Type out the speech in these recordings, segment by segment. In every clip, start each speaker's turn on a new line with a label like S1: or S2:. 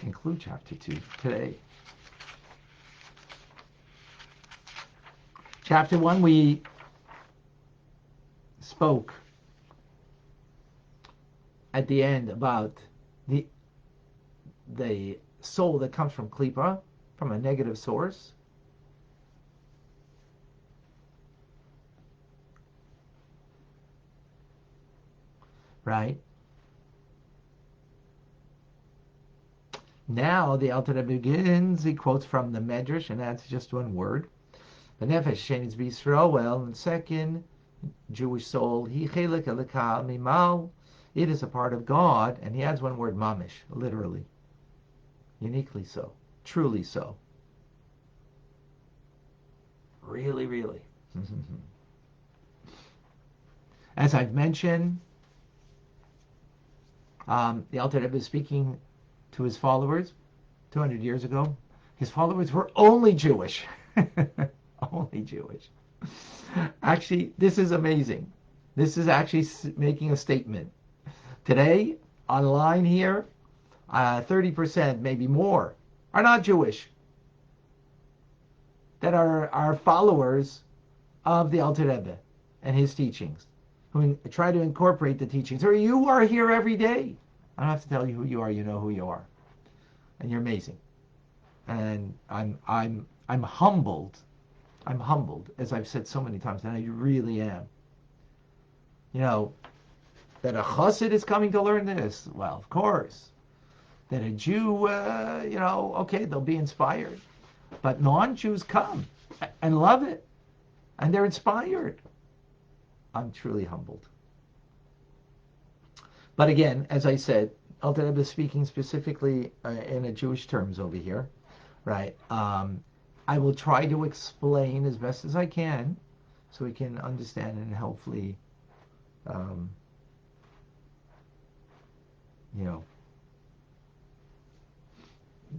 S1: conclude chapter 2 today. Chapter 1, we spoke at the end about the soul that comes from Klippa, from a negative source. Right? Now the Alter Rebbe begins, he quotes from the Medrash and adds just one word. The Nefesh Shenis B'Yisrael, well, and second, Jewish soul, He Chelik Elika Mimal, it is a part of God, and he adds one word, mamish, literally. Uniquely so. Truly so. Really, really. As I've mentioned, the Alter Rebbe is speaking to his followers 200 years ago. His followers were only Jewish. Only Jewish. Actually, this is amazing. This is actually making a statement. Today, online here, 30%, maybe more, are not Jewish. That are followers of the Alter Rebbe and his teachings, who try to incorporate the teachings. Or you are here every day. I don't have to tell you who you are. You know who you are, and you're amazing. And I'm humbled. I'm humbled, as I've said so many times, and I really am. You know, that a chassid is coming to learn this. Well, of course. That a Jew, okay, they'll be inspired. But non-Jews come and love it. And they're inspired. I'm truly humbled. But again, as I said, Alter Rebbe is speaking specifically in a Jewish terms over here, right? I will try to explain as best as I can so we can understand and hopefully,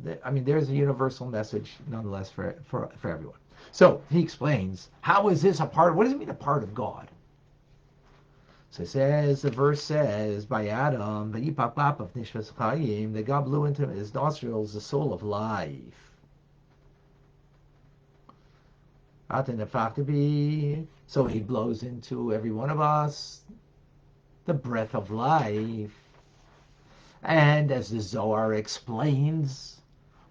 S1: there's a universal message nonetheless for everyone. So he explains, how is this a part? What does it mean a part of God? So it says, the verse says, by Adam, the God blew into his nostrils the soul of life. So he blows into every one of us the breath of life. And as the Zohar explains,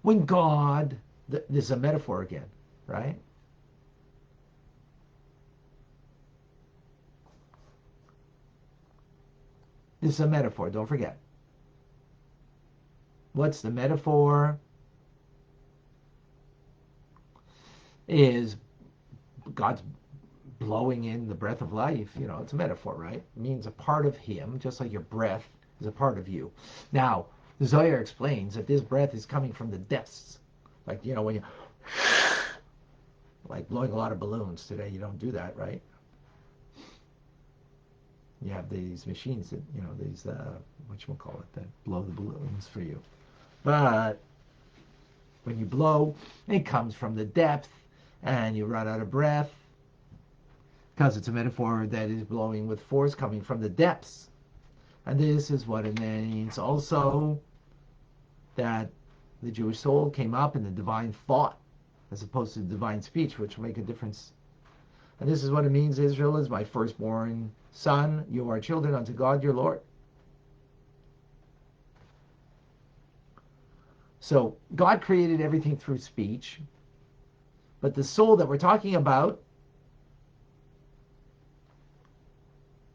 S1: when God, this is a metaphor again, right? This is a metaphor, don't forget. What's the metaphor? Is God's blowing in the breath of life. It's a metaphor, right? It means a part of him, just like your breath is a part of you. Now, the Zohar explains that this breath is coming from the depths. Like, when you, like blowing a lot of balloons today, you don't do that, right? You have these machines that, these, whatchamacallit, that blow the balloons for you. But when you blow, it comes from the depth, and you run out of breath, because it's a metaphor that is blowing with force coming from the depths. And this is what it means also, that the Jewish soul came up in the divine thought, as opposed to divine speech, which will make a difference. And this is what it means, Israel is my firstborn son, you are children unto God your Lord. So God created everything through speech, but the soul that we're talking about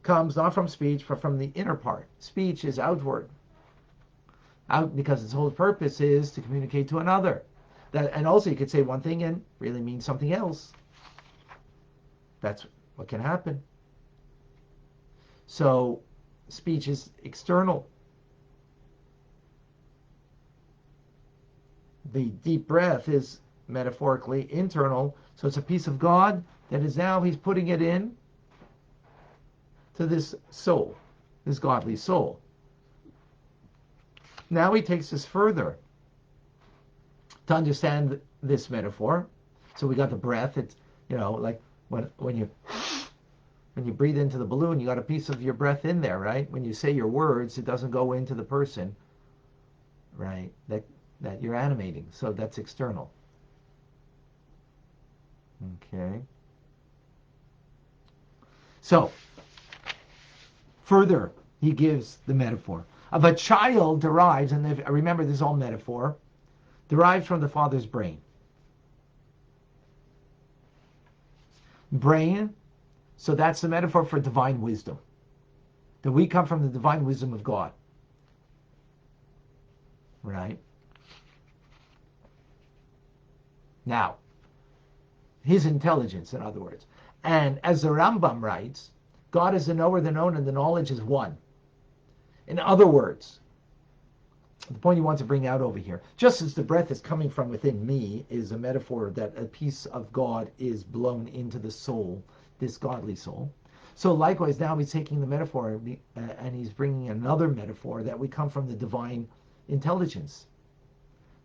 S1: comes not from speech, but from the inner part. Speech is outward, because its whole purpose is to communicate to another. And also you could say one thing and really mean something else. That's what can happen. So speech is external. The deep breath is metaphorically internal. So it's a piece of God that is now he's putting it in to this soul, this godly soul. Now he takes us further to understand this metaphor. So we got the breath. It's, like when you breathe into the balloon, you got a piece of your breath in there, right? When you say your words, it doesn't go into the person, right? That that you're animating. So that's external. Okay. So, further, he gives the metaphor of a child derives, and remember this is all metaphor, derives from the father's brain. Brain, so that's the metaphor for divine wisdom. That we come from the divine wisdom of God. Right? Now, his intelligence, in other words. And as the Rambam writes, God is the knower, the known, and the knowledge is one. In other words, the point he wants to bring out over here, just as the breath is coming from within me is a metaphor that a piece of God is blown into the soul, this godly soul. So likewise, now he's taking the metaphor and he's bringing another metaphor that we come from the divine intelligence,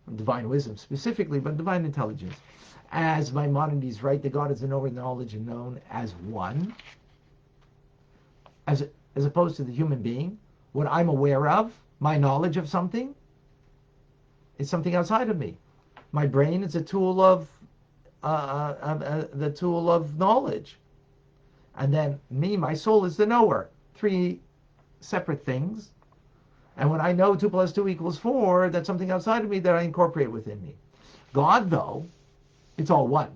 S1: from divine wisdom specifically, but divine intelligence. As Maimonides writes, the God is the knower, knowledge, and known as one, as opposed to the human being. What I'm aware of, my knowledge of something, is something outside of me. My brain is a tool of the tool of knowledge, and then me, my soul, is the knower. Three separate things. And when I know 2 + 2 = 4, that's something outside of me that I incorporate within me. God, though, it's all one.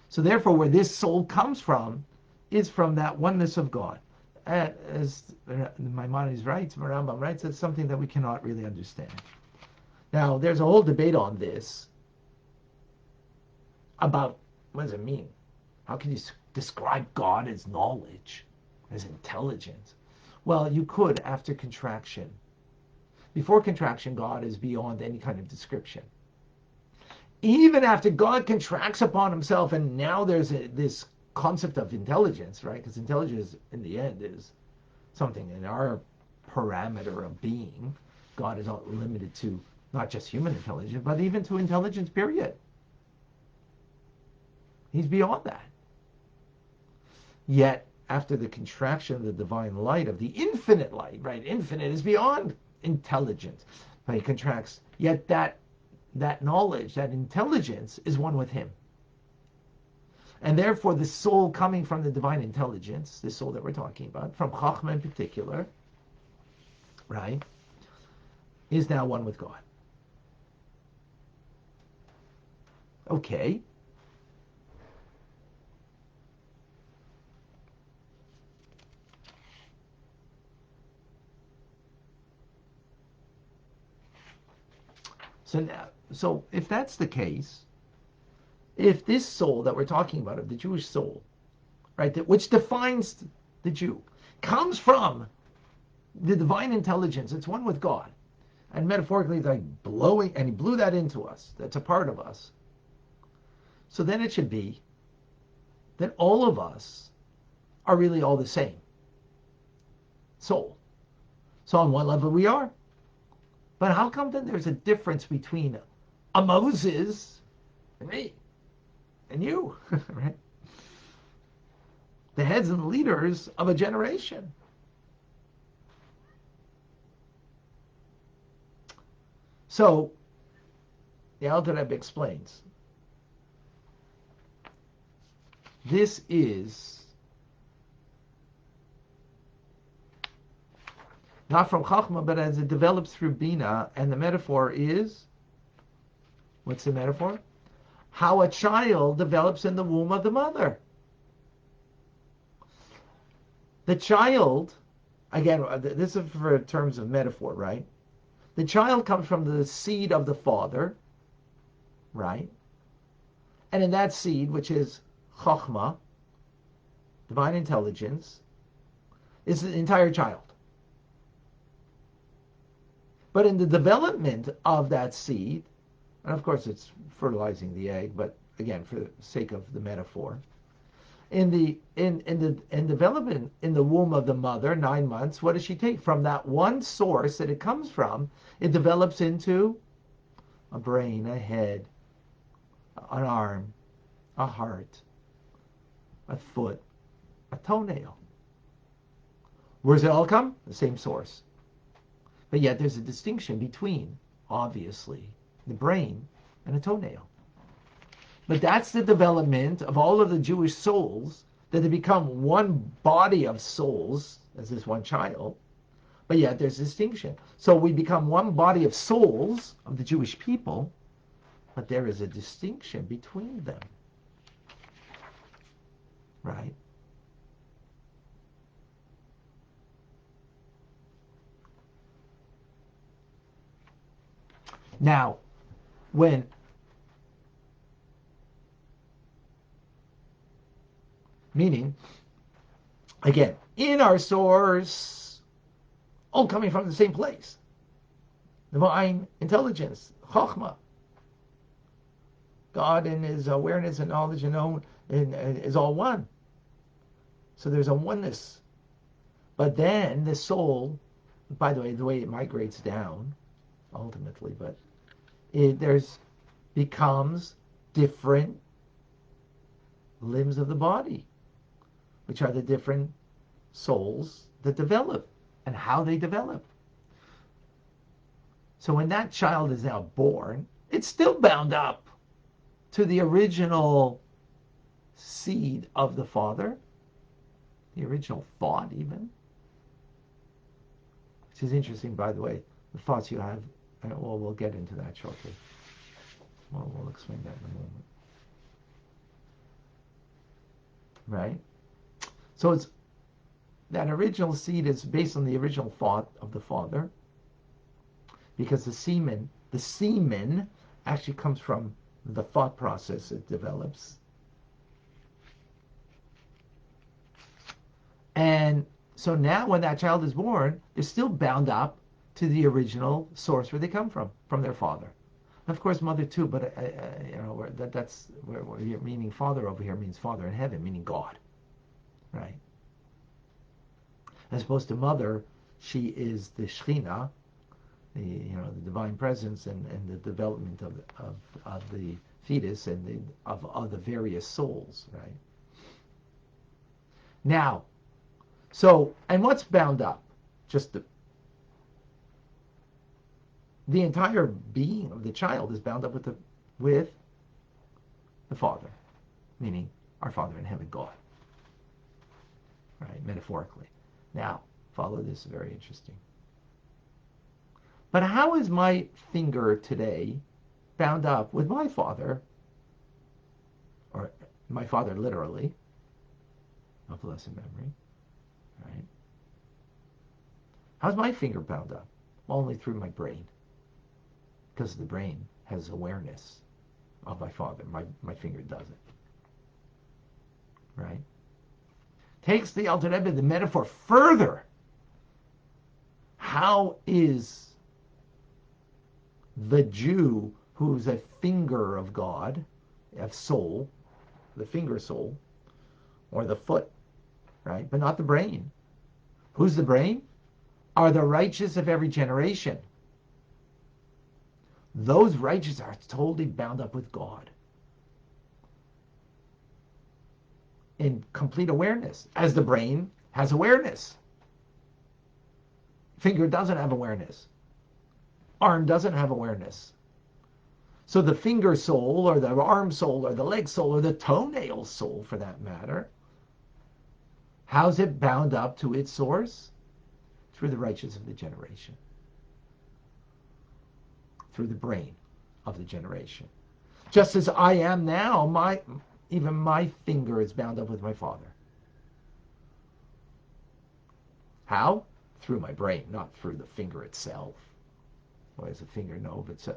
S1: So therefore, where this soul comes from is from that oneness of God. As Maimonides writes, Rambam writes, it's something that we cannot really understand. Now, there's a whole debate on this about what does it mean? How can you describe God as knowledge, as intelligence? Well, you could after contraction. Before contraction, God is beyond any kind of description. Even after God contracts upon himself, and now there's this concept of intelligence, right? Because intelligence, in the end, is something in our parameter of being. God is not limited to not just human intelligence, but even to intelligence, period. He's beyond that. Yet, after the contraction of the divine light, of the infinite light, right? Infinite is beyond intelligence. But he contracts, yet that knowledge, that intelligence is one with him. And therefore the soul coming from the divine intelligence, the soul that we're talking about, from Chachma in particular, right, is now one with God. Okay. So if that's the case, if this soul that we're talking about, of the Jewish soul, right, which defines the Jew, comes from the divine intelligence, it's one with God, and metaphorically like blowing, and he blew that into us, that's a part of us. So then it should be that all of us are really all the same soul. So on one level we are. But how come then there's a difference between a Moses and me and you, right? The heads and leaders of a generation. So the Alter Rebbe explains, this is not from Chachma, but as it develops through Bina, and the metaphor is, what's the metaphor? How a child develops in the womb of the mother. The child, again, this is for terms of metaphor, right? The child comes from the seed of the father, right? And in that seed, which is Chachma, divine intelligence, is the entire child. But in the development of that seed, and of course it's fertilizing the egg, but again, for the sake of the metaphor, in development in the womb of the mother, 9 months, what does she take? From that one source that it comes from, it develops into a brain, a head, an arm, a heart, a foot, a toenail. Where does it all come? The same source. But yet there's a distinction between obviously, the brain and a toenail. But that's the development of all of the Jewish souls, that they become one body of souls as this one child, but yet there's distinction. So we become one body of souls of the Jewish people, but there is a distinction between them. Right? Now, meaning, again, in our source, all coming from the same place. Divine intelligence, Chokhmah. God in his awareness and knowledge and own is all one. So there's a oneness. But then the soul, by the way it migrates down, ultimately, but there's becomes different limbs of the body, which are the different souls that develop and how they develop. So when that child is now born, it's still bound up to the original seed of the father, the original thought even, which is interesting, by the way, the thoughts you have. Well, we'll get into that shortly. We'll explain that in a moment. Right? So it's that original seed is based on the original thought of the father, because the semen actually comes from the thought process it develops. And so now when that child is born, they're still bound up to the original source where they come from their father. Of course, mother too, but that's where meaning father over here means father in heaven, meaning God, right? As opposed to mother, she is the Shekhinah, the divine presence and the development of the fetus and of the various souls, right? Now, so, and what's bound up? Just the entire being of the child is bound up with the Father, meaning our Father in heaven, God, right? Metaphorically. Now, follow this, very interesting. But how is my finger today bound up with my father, or my father literally, of blessed memory, right? How's my finger bound up? Well, only through my brain, because the brain has awareness of my father. My finger doesn't, right? Takes the Alter Rebbe, the metaphor further. How is the Jew who's a finger of God, of soul, the finger soul, or the foot, right? But not the brain. Who's the brain? Are the righteous of every generation. Those righteous are totally bound up with God in complete awareness, as the brain has awareness. Finger doesn't have awareness. Arm doesn't have awareness. So the finger soul, or the arm soul, or the leg soul, or the toenail soul for that matter, how's it bound up to its source? Through the righteous of the generation. Through the brain of the generation. Just as I am now, even my finger is bound up with my father. How? Through my brain, not through the finger itself. Why does the finger know if it's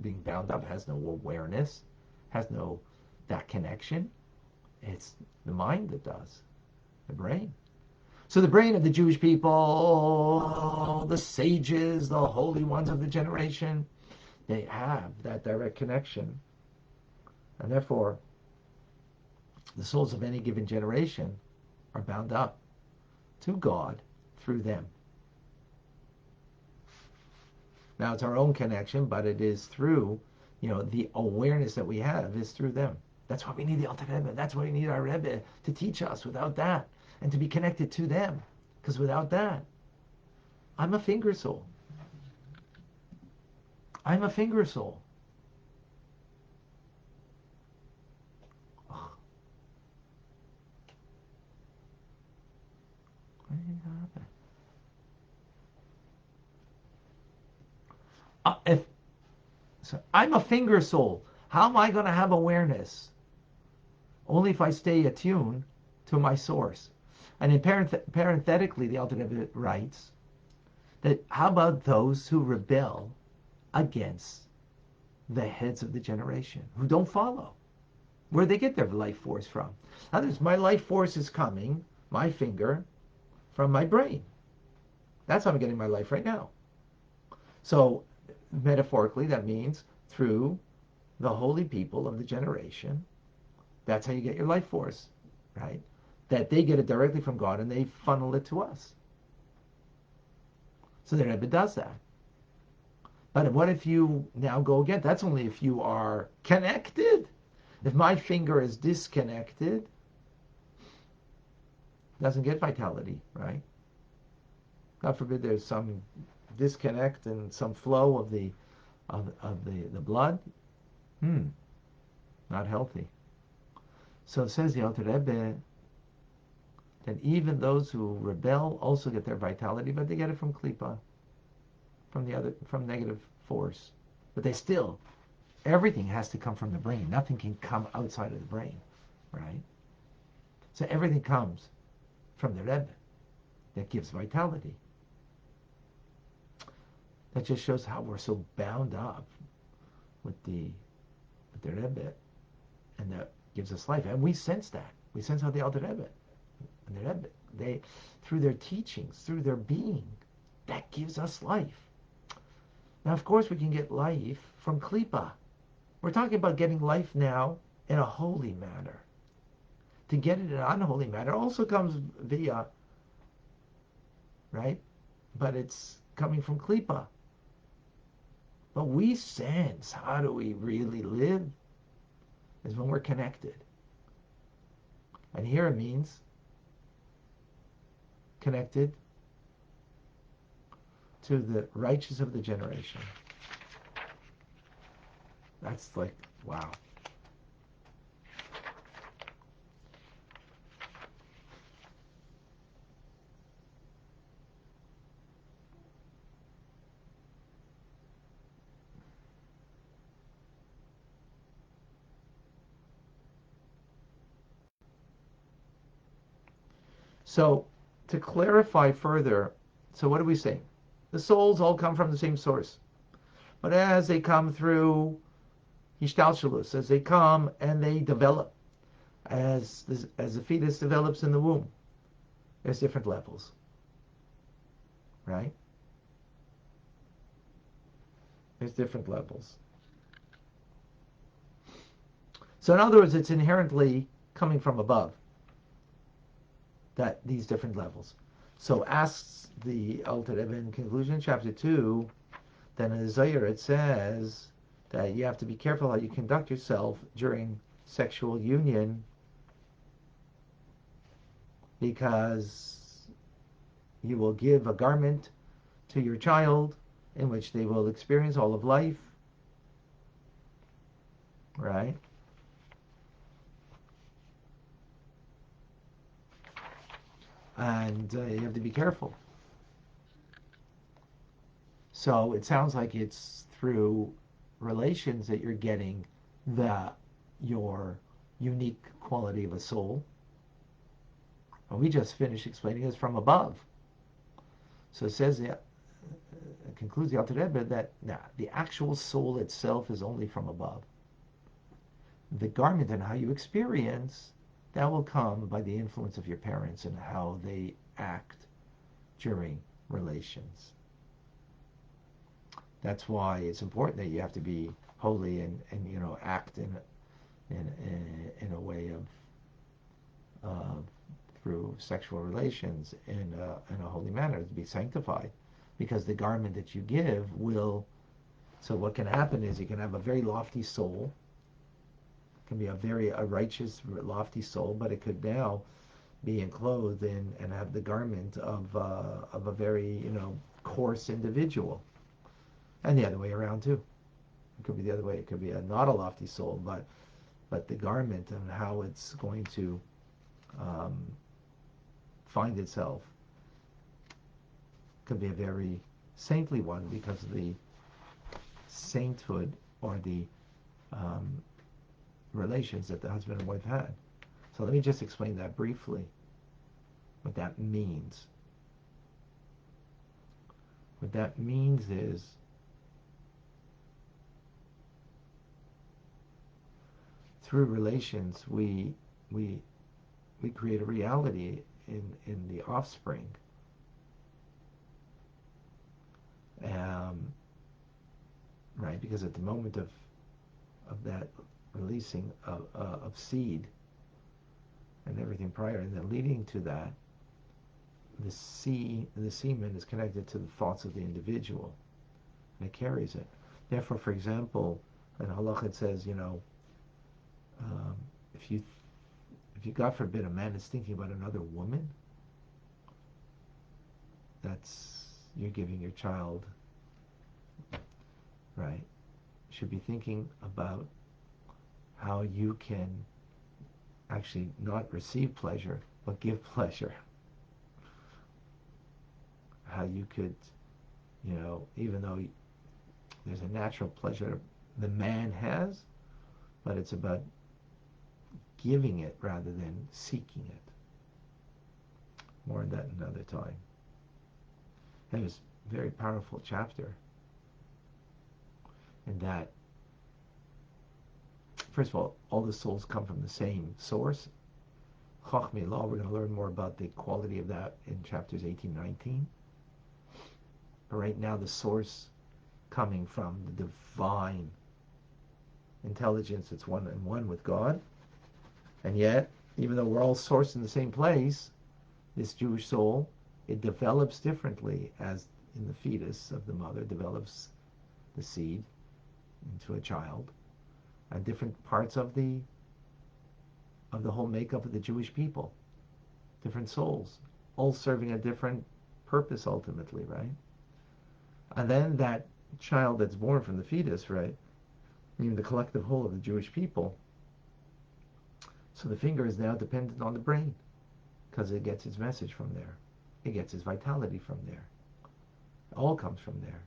S1: being bound up? Has no awareness, has no that connection. It's the mind that does, the brain. So the brain of the Jewish people, the sages, the holy ones of the generation, they have that direct connection. And therefore, the souls of any given generation are bound up to God through them. Now it's our own connection, but it is through, the awareness that we have is through them. That's why we need the Alter Rebbe. That's why we need our Rebbe to teach us. Without that, and to be connected to them, because without that, I'm a finger soul. I'm a finger soul. If so, I'm a finger soul. How am I going to have awareness? Only if I stay attuned to my source. And in parenthetically, the Alter Rebbe writes that how about those who rebel against the heads of the generation, who don't follow? Where they get their life force from? In other words, my life force is coming, my finger, from my brain. That's how I'm getting my life right now. So metaphorically, that means through the holy people of the generation. That's how you get your life force, right? That they get it directly from God and they funnel it to us. So the Rebbe does that. But what if you now go again? That's only if you are connected. If my finger is disconnected, it doesn't get vitality, right? God forbid there's some disconnect and some flow of the blood. Not healthy. So it says the Alter Rebbe that even those who rebel also get their vitality, but they get it from klipa, from negative force. But they still, everything has to come from the brain. Nothing can come outside of the brain, right? So everything comes from the Rebbe that gives vitality. That just shows how we're so bound up with the Rebbe, and that gives us life. And we sense that. We sense how the Alter Rebbe and the Rebbe, they, through their teachings, through their being, that gives us life. Now, of course, we can get life from klipa. We're talking about getting life now in a holy manner. To get it in an unholy manner also comes via, right? But it's coming from klipa. But we sense how do we really live is when we're connected. And here it means connected to the righteous of the generation. That's like, wow. So to clarify further, so what do we say? The souls all come from the same source. But as they come through Hishtalshalus, as they come and they develop, as the fetus develops in the womb, there's different levels, right? There's different levels. So in other words, it's inherently coming from above, that these different levels. So asks the Alter Rebbe in conclusion, chapter 2, then in the Zohar it says that you have to be careful how you conduct yourself during sexual union, because you will give a garment to your child in which they will experience all of life, right? And you have to be careful. So it sounds like it's through relations that you're getting your unique quality of a soul. And we just finished explaining this from above. So it says, concludes the Alter Rebbe that the actual soul itself is only from above. The garment and how you experience, that will come by the influence of your parents and how they act during relations. That's why it's important that you have to be holy and act in a way of through sexual relations in a holy manner, to be sanctified, because the garment that you give will. So what can happen is you can have a very lofty soul, can be a righteous, lofty soul, but it could now be enclosed in and have the garment of a very coarse individual, and the other way around too. It could be the other way. It could be not a lofty soul, but the garment and how it's going to find itself could be a very saintly one because of the sainthood or the relations that the husband and wife had. So let me just explain that briefly, what that means. What that means is through relations we create a reality in the offspring. Right, because at the moment of that releasing of seed and everything prior, and then leading to that, the semen is connected to the thoughts of the individual, and it carries it. Therefore, for example, in Halakha it says, if you God forbid a man is thinking about another woman, you're giving your child, right? Should be thinking about how you can actually not receive pleasure, but give pleasure. How you could, even though there's a natural pleasure the man has, but it's about giving it rather than seeking it. More on that another time. It was a very powerful chapter in that, first of all the souls come from the same source. Chachmei Law, we're going to learn more about the quality of that in chapters 18 and 19. But right now the source coming from the divine intelligence, it's one and one with God. And yet, even though we're all sourced in the same place, this Jewish soul, it develops differently as in the fetus of the mother develops the seed into a child, and different parts of the whole makeup of the Jewish people, different souls, all serving a different purpose ultimately, right? And then that child that's born from the fetus, right, meaning the collective whole of the Jewish people. So the finger is now dependent on the brain because it gets its message from there. It gets its vitality from there. It all comes from there.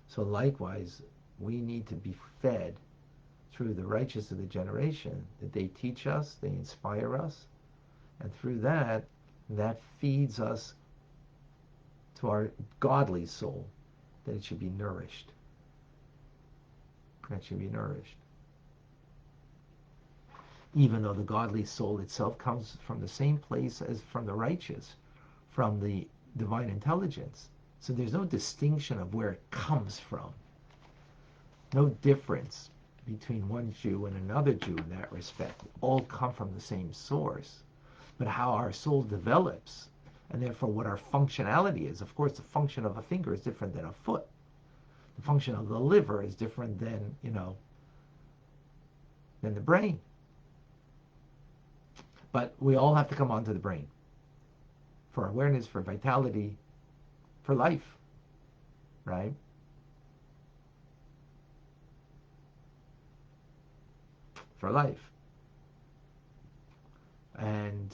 S1: So likewise, we need to be fed through the righteous of the generation, that they teach us, they inspire us, and through that feeds us to our godly soul, that it should be nourished. That should be nourished. Even though the godly soul itself comes from the same place as from the righteous, from the divine intelligence. So there's no distinction of where it comes from. No difference between one Jew and another Jew in that respect. All come from the same source. But how our soul develops, and therefore what our functionality is. Of course, the function of a finger is different than a foot. The function of the liver is different than the brain. But we all have to come onto the brain for awareness, for vitality, for life, right? For life. And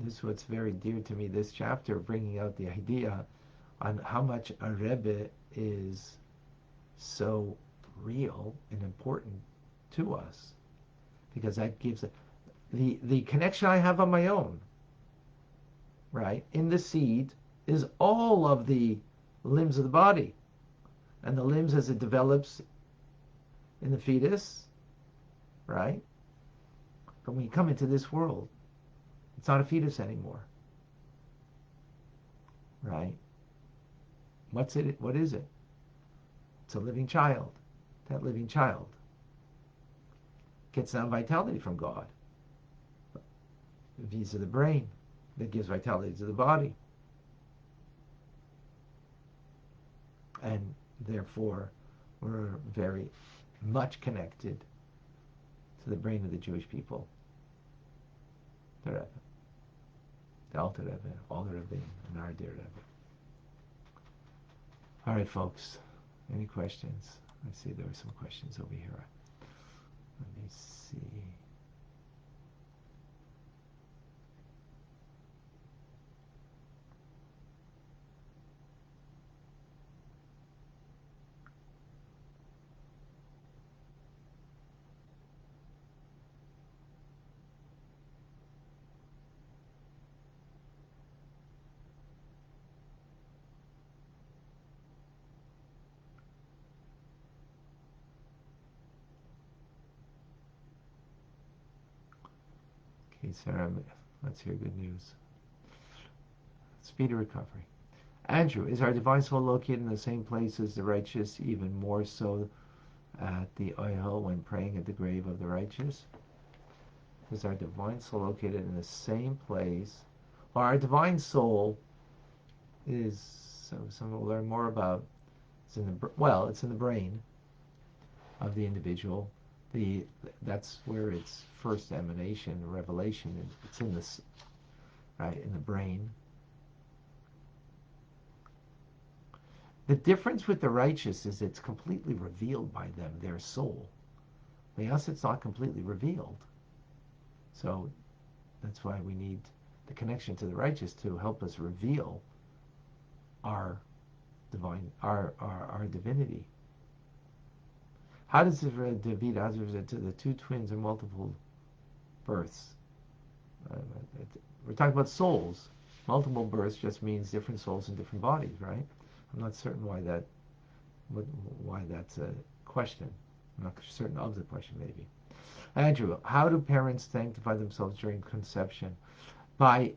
S1: this is what's very dear to me, this chapter, bringing out the idea on how much a Rebbe is so real and important to us. Because that gives the connection I have on my own, right? In the seed is all of the limbs of the body. And the limbs as it develops in the fetus, right? But when you come into this world, it's not a fetus anymore, right? What is it? It's a living child. That living child gets that vitality from God. These are the brain that gives vitality to the body. And therefore, we're very much connected to the brain of the Jewish people. The Rebbe. The Alter Rebbe, all the Rebbe, and our dear Rebbe. All right, folks. Any questions? I see there were some questions over here. Let me see. Okay, Sarah, let's hear good news. Speedy recovery. Andrew, is our divine soul located in the same place as the righteous, even more so at the oihel when praying at the grave of the righteous? Is our divine soul located in the same place? Well, our divine soul is, so some will learn more about, it's in the, well, it's in the brain of the individual. That's where its first emanation, revelation, it's in this, right, in the brain. The difference with the righteous is it's completely revealed by them, their soul. By us, it's not completely revealed. So that's why we need the connection to the righteous to help us reveal our divine, our divinity. How does it David answer to the two twins and multiple births? We're talking about souls. Multiple births just means different souls in different bodies, right? I'm not certain why that's a question. I'm not certain of the question, maybe. Andrew, how do parents sanctify themselves during conception? By,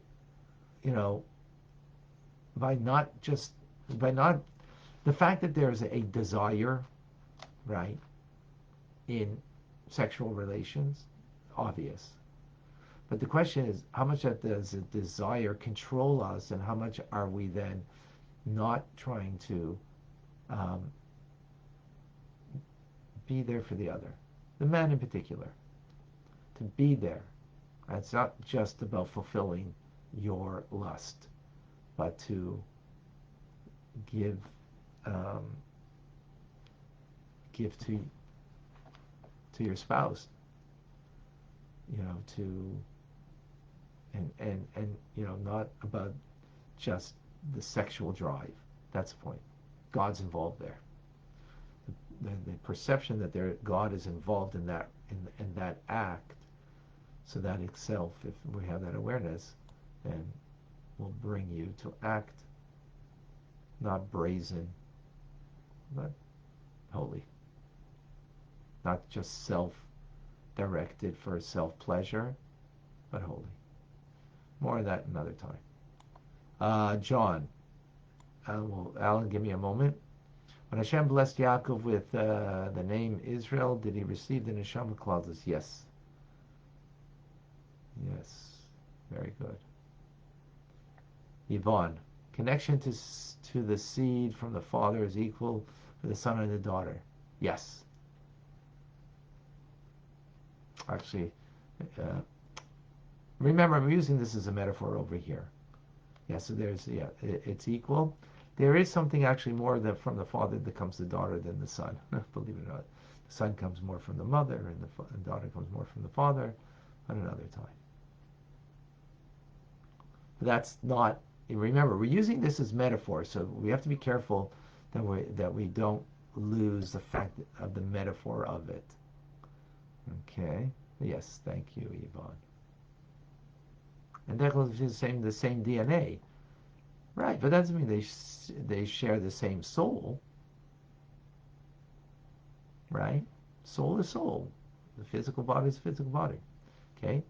S1: by not, the fact that there's a desire, right, in sexual relations, obvious. But the question is, how much does a desire control us, and how much are we then not trying to be there for the other, the man in particular, to be there. It's not just about fulfilling your lust, but to give to your spouse, and not about just the sexual drive. That's the point. God's involved there. The perception that God is involved in that act, so that itself, if we have that awareness, then will bring you to act not brazen, but holy. Not just self-directed for self-pleasure, but holy. More of that another time. John, Alan, give me a moment. When Hashem blessed Yaakov with the name Israel, did he receive the neshama clauses? Yes. Yes. Very good. Yvonne, connection to the seed from the father is equal for the son and the daughter. Yes. Actually, remember, I'm using this as a metaphor over here. Yeah, so it's equal. There is something actually more that from the father that comes the daughter than the son. Believe it or not, the son comes more from the mother, and the daughter comes more from the father. At another time. But that's not. Remember, we're using this as metaphor, so we have to be careful that we don't lose the fact of the metaphor of it. Okay. Yes, thank you, Yvonne. And that goes to the same DNA. Right, but that doesn't mean they share the same soul, right? Soul is soul. The physical body is physical body. Okay,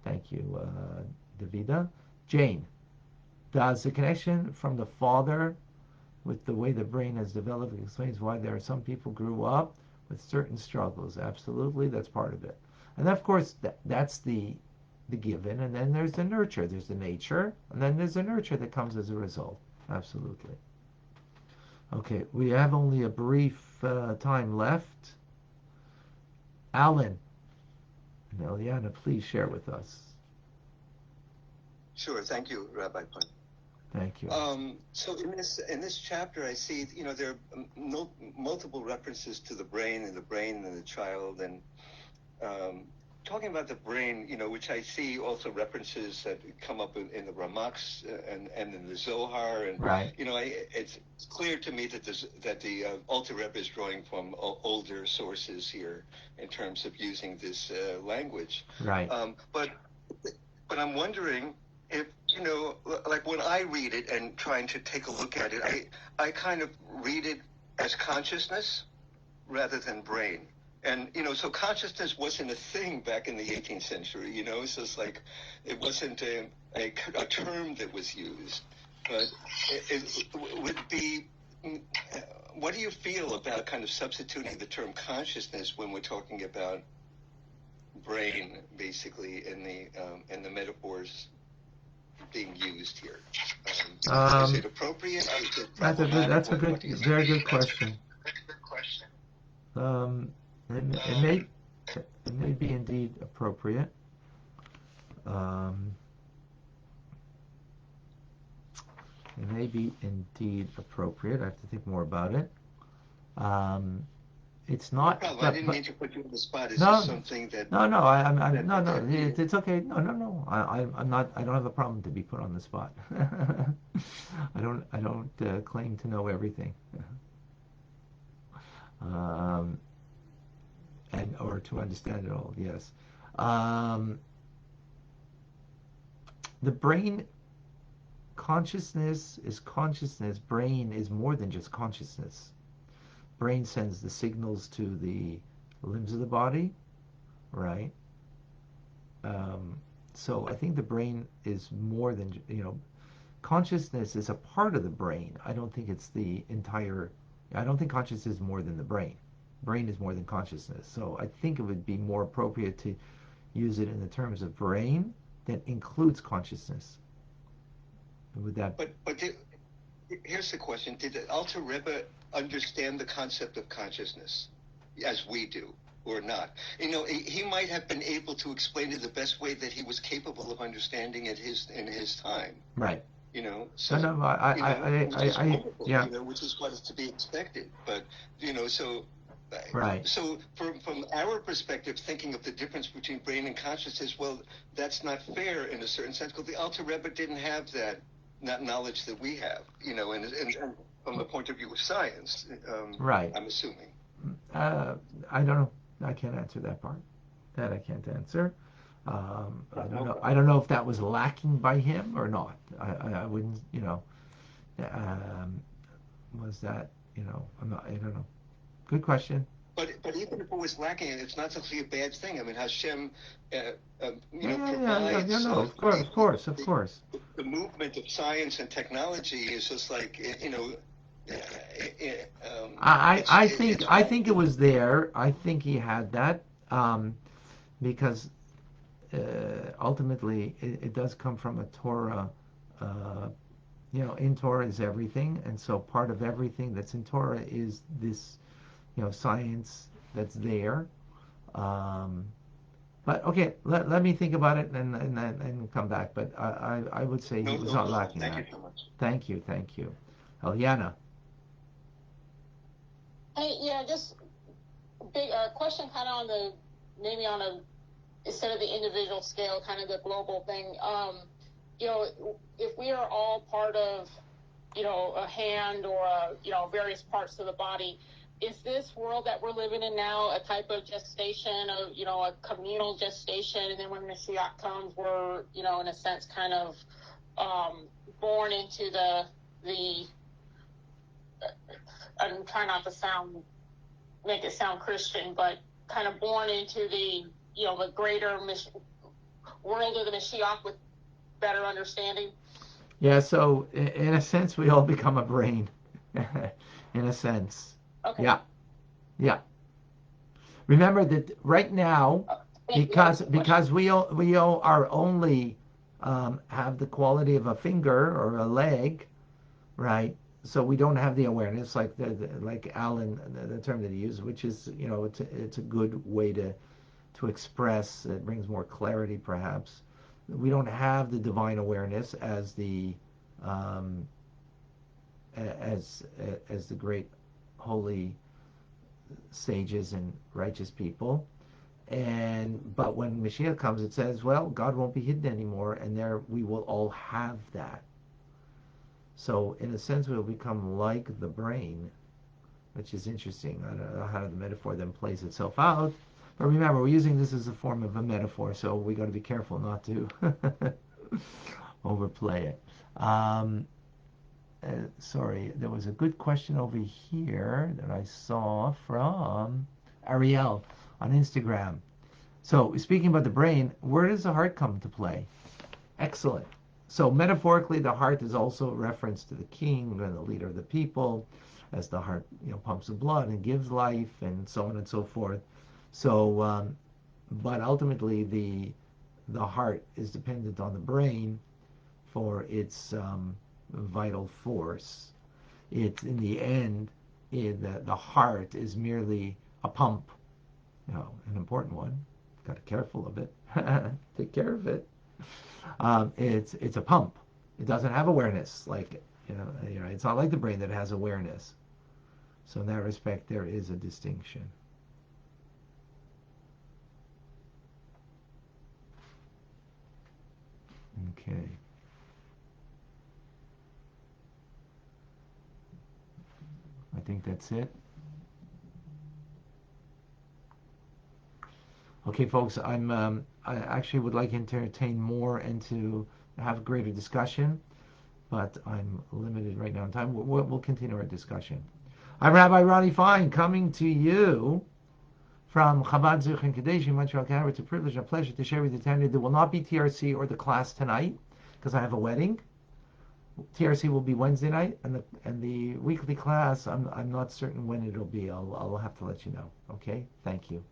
S1: thank you, Davida. Jane, does the connection from the father with the way the brain has developed explains why there are some people grew up with certain struggles? Absolutely, that's part of it. And of course, that's the given, and then there's the nurture. There's the nature, and then there's the nurture that comes as a result. Absolutely. Okay, we have only a brief time left. Alan and Eliana, please share with us.
S2: Sure, thank you, Rabbi Pun.
S1: Thank you.
S2: So in this chapter, I see, there are multiple references to the brain and the child, and um, talking about the brain, which I see also references that come up in the Ramaks and in the Zohar, and
S1: Right.
S2: it's clear to me that the Alter Rebbe is drawing from older sources here in terms of using this language.
S1: Right.
S2: But I'm wondering if, like when I read it and trying to take a look at it, I kind of read it as consciousness rather than brain. And, so consciousness wasn't a thing back in the 18th century, so it's like it wasn't a term that was used. But it would be, what do you feel about kind of substituting the term consciousness when we're talking about brain, basically, in the metaphors being used here? Is it appropriate? Is it problematic?
S1: That's a good, very good question. Um, it may be indeed appropriate. Um, it may be indeed appropriate. I have to think more about it. It's not.
S2: No problem. I didn't mean to put you on the spot. It's
S1: No,
S2: just something that.
S1: no, no. I'm
S2: that,
S1: no,
S2: that,
S1: no. It's okay. No, no, no. I'm not. I don't have a problem to be put on the spot. I don't claim to know everything. Um, and or to understand it all. Yes. Um, the brain consciousness is consciousness. Brain is more than just consciousness. Brain sends the signals to the limbs of the body, right? Um, so I think the brain is more than, consciousness is a part of the brain. I don't think it's the entire. I don't think consciousness is more than the brain. Brain is more than consciousness. So I think it would be more appropriate to use it in the terms of brain that includes consciousness. Would that?
S2: But here's the question: did the Alter Rebbe understand the concept of consciousness as we do, or not? He might have been able to explain it the best way that he was capable of understanding it in his time.
S1: Right.
S2: So
S1: no,
S2: which is wonderful,
S1: yeah.
S2: Which is what is to be expected. But so.
S1: Right.
S2: So from our perspective, thinking of the difference between brain and consciousness, well, that's not fair in a certain sense, because the Alter Rebbe didn't have that knowledge that we have, and from the point of view of science,
S1: Right.
S2: I'm assuming.
S1: I don't know. I can't answer that part. That I can't answer. I don't know. I don't know if that was lacking by him or not. I wouldn't. Was that? I'm not. I don't know. Good question.
S2: But even if it was lacking, it's not simply a bad thing. I mean, Hashem,
S1: Yeah.
S2: provides.
S1: No. Of course.
S2: The movement of science and technology is just like
S1: I think it was there. I think he had that because ultimately it does come from a Torah. Uh, in Torah is everything, and so part of everything that's in Torah is this, science that's there. Um, but okay, let me think about it and come back. But I would say he was not lacking that.
S2: Thank you so much.
S1: Thank you. Eliana.
S3: Hey, yeah, just big question, kind of on the maybe on a instead of the individual scale, kind of the global thing. If we are all part of, a hand or various parts of the body, is this world that we're living in now a type of gestation of, a communal gestation, and then when Mashiach comes, we're, in a sense, kind of born into the I'm trying not to make it sound Christian, but kind of born into the, the greater world of the Mashiach with better understanding?
S1: Yeah, so in a sense, we all become a brain. In a sense.
S3: Okay.
S1: Yeah. Remember that right now, because we all are only have the quality of a finger or a leg, right? So we don't have the awareness, like like Alan, the term that he used, which is it's a good way to express. It brings more clarity, perhaps. We don't have the divine awareness as the um, as the great holy sages and righteous people. But when Mashiach comes, it says, well, God won't be hidden anymore, and there we will all have that. So in a sense, we'll become like the brain, which is interesting. I don't know how the metaphor then plays itself out. But remember, we're using this as a form of a metaphor, so we got to be careful not to overplay it. Sorry, there was a good question over here that I saw from Ariel on Instagram. So, speaking about the brain, where does the heart come to play? Excellent. So, metaphorically, the heart is also a reference to the king and the leader of the people, as the heart, pumps the blood and gives life, and so on and so forth. So, but ultimately, the heart is dependent on the brain for its vital force. It's in the end, the heart is merely a pump, an important one. Got to be careful of it. Take care of it. It's a pump. It doesn't have awareness. Like it's not like the brain that has awareness. So in that respect, there is a distinction. Okay. I think that's it. Okay, folks, I actually would like to entertain more and to have greater discussion, but I'm limited right now in time. We'll continue our discussion. I'm Rabbi Ronnie Fine, coming to you from Chabad Zich and Kadesh in Montreal, Canada. It's a privilege and a pleasure to share with you, Tanya. There will not be TRC or the class tonight because I have a wedding. TRC will be Wednesday night, and the weekly class, I'm not certain when it'll be. I'll have to let you know. Okay? Thank you.